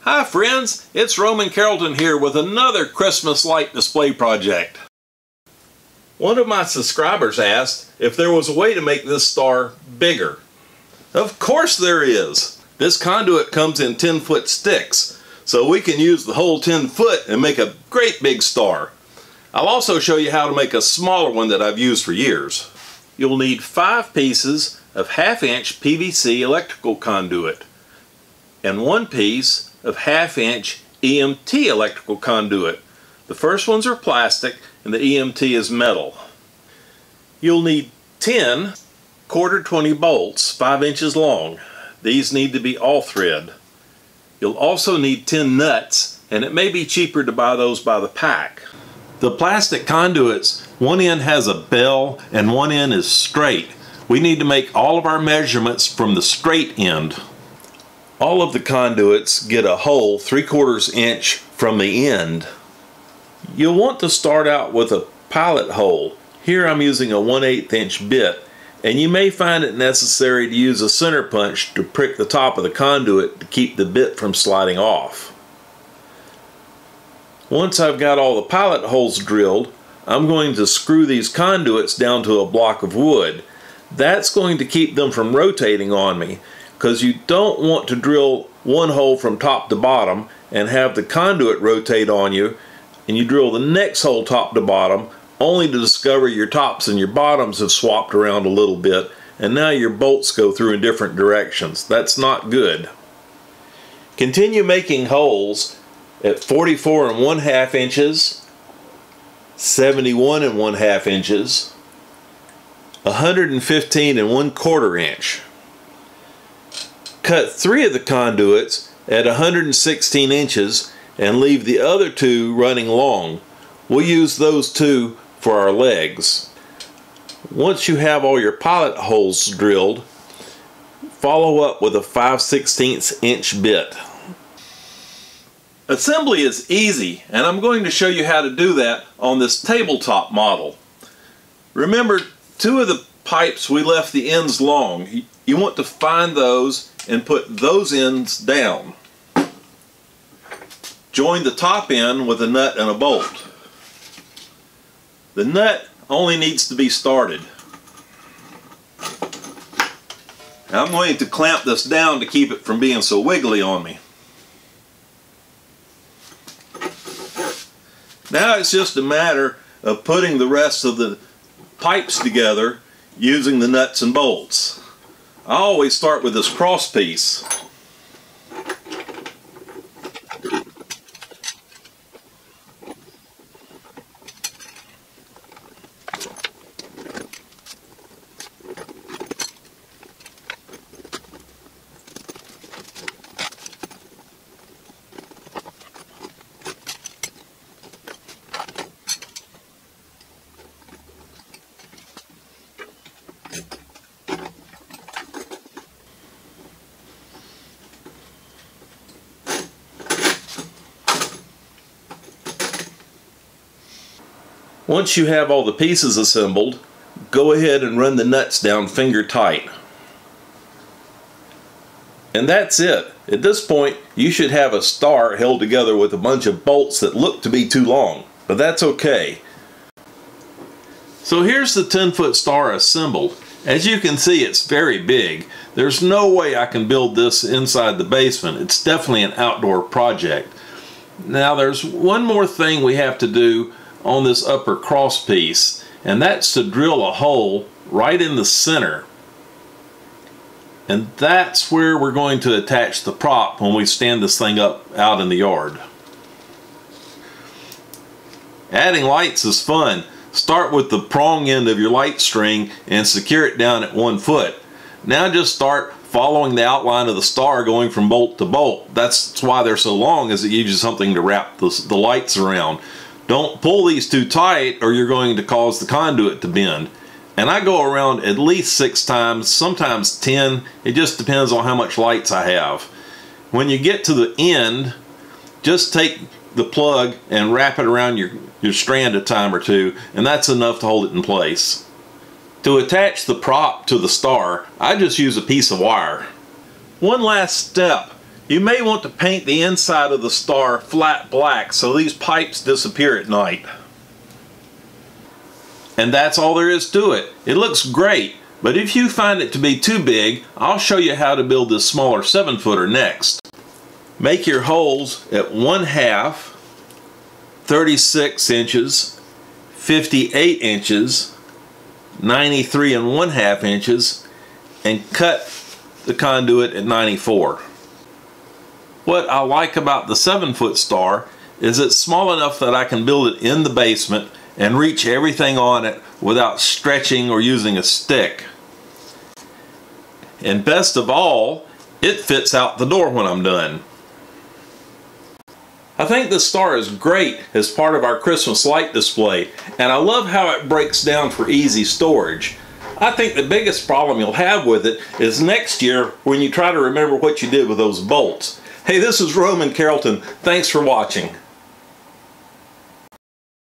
Hi friends, it's Roman Carrollton here with another Christmas light display project. One of my subscribers asked if there was a way to make this star bigger. Of course there is! This conduit comes in 10-foot sticks, so we can use the whole 10 foot and make a great big star. I'll also show you how to make a smaller one that I've used for years. You'll need 5 pieces of 1/2-inch PVC electrical conduit and 1 piece of 1/2-inch EMT electrical conduit. The first ones are plastic and the EMT is metal. You'll need 10 1/4 bolts 5 inches long. These need to be all thread. You'll also need 10 nuts, and it may be cheaper to buy those by the pack. The plastic conduits, one end has a bell and one end is straight. We need to make all of our measurements from the straight end. All of the conduits get a hole 3/4 inch from the end. You'll want to start out with a pilot hole. Here I'm using a 1/8 inch bit, and you may find it necessary to use a center punch to prick the top of the conduit to keep the bit from sliding off. Once I've got all the pilot holes drilled, I'm going to screw these conduits down to a block of wood. That's going to keep them from rotating on me, because you don't want to drill one hole from top to bottom and have the conduit rotate on you, and you drill the next hole top to bottom only to discover your tops and your bottoms have swapped around a little bit and now your bolts go through in different directions. That's not good. Continue making holes at 44 1/2 inches, 71 1/2 inches, 115 1/4 inch. Cut 3 of the conduits at 116 inches and leave the other 2 running long. We'll use those 2 for our legs. Once you have all your pilot holes drilled, follow up with a 5/16 inch bit. Assembly is easy, and I'm going to show you how to do that on this tabletop model. Remember, 2 of the pipes we left the ends long. You want to find those and put those ends down. Join the top end with a nut and a bolt. The nut only needs to be started. Now I'm going to clamp this down to keep it from being so wiggly on me. Now it's just a matter of putting the rest of the pipes together using the nuts and bolts. I always start with this cross piece. Once you have all the pieces assembled, go ahead and run the nuts down finger tight. And that's it. At this point, you should have a star held together with a bunch of bolts that look to be too long, but that's okay. So here's the 10-foot star assembled. As you can see, it's very big. There's no way I can build this inside the basement. It's definitely an outdoor project. Now there's one more thing we have to do on this upper cross piece, and that's to drill a hole right in the center, and that's where we're going to attach the prop when we stand this thing up out in the yard. Adding lights is fun. Start with the prong end of your light string and secure it down at 1 foot. Now just start following the outline of the star going from bolt to bolt. That's why they're so long, is it uses something to wrap the lights around. Don't pull these too tight or you're going to cause the conduit to bend. And I go around at least 6 times, sometimes 10. It just depends on how much lights I have. When you get to the end, just take the plug and wrap it around your strand a time or 2, and that's enough to hold it in place. To attach the prop to the star, I just use a piece of wire. One last step. You may want to paint the inside of the star flat black so these pipes disappear at night. And that's all there is to it. It looks great, but if you find it to be too big, I'll show you how to build this smaller 7-footer next. Make your holes at 1/2, 36 inches, 58 inches, 93 1/2 inches, and cut the conduit at 94. What I like about the 7-foot star is it's small enough that I can build it in the basement and reach everything on it without stretching or using a stick. And best of all, it fits out the door when I'm done. I think this star is great as part of our Christmas light display, and I love how it breaks down for easy storage. I think the biggest problem you'll have with it is next year when you try to remember what you did with those bolts. Hey, this is Roman Carrollton. Thanks for watching.